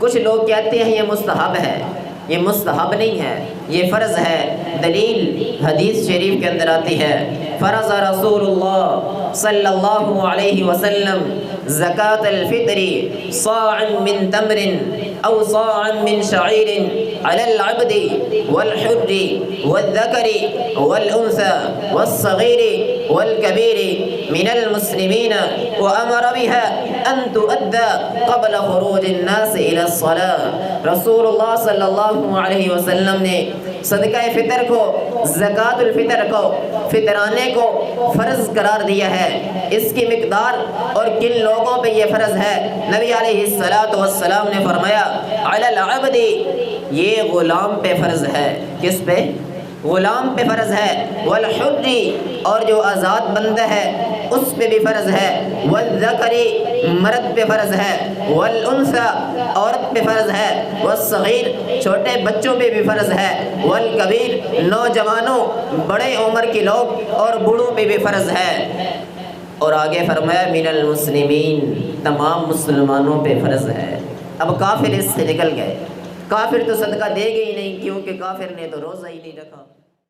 کچھ لوگ کہتے ہیں یہ مستحب ہے، یہ مستحب نہیں ہے، یہ فرض ہے۔ دلیل حدیث شریف کے اندر آتی ہے، فرض رسول اللہ صلی اللہ علیہ وسلم زکاة الفطر صاعا من تمر او صاعا من شعیر علی العبد والحر والذکر والانثى والصغیر والکبیر من المسلمین وامر بها ان تؤدى قبل خروج الناس الى الصلاة۔ رسول اللہ صلی اللہ علیہ وسلم نے صدقہ فطر کو، زکوٰۃ الفطر کو، فطرانے کو فرض قرار دیا ہے۔ اس کی مقدار اور کن لوگوں پہ یہ فرض ہے، نبی علیہ السلام نے فرمایا علی العبد، یہ غلام پہ فرض ہے۔ کس پہ؟ غلام پہ فرض ہے۔ والحر، اور جو آزاد بندہ ہے اس پہ بھی فرض ہے۔ والذکر، مرد پہ فرض ہے۔ والانثى، عورت پہ فرض ہے۔ والصغیر، چھوٹے بچوں پہ بھی فرض ہے۔ والکبیر، نوجوانوں، بڑے عمر کے لوگ اور بوڑھوں پہ بھی فرض ہے۔ اور آگے فرمایا من المسلمین، تمام مسلمانوں پہ فرض ہے۔ اب کافر اس سے نکل گئے، کافر تو صدقہ دے گے ہی نہیں، کیونکہ کافر نے تو روزہ ہی نہیں رکھا۔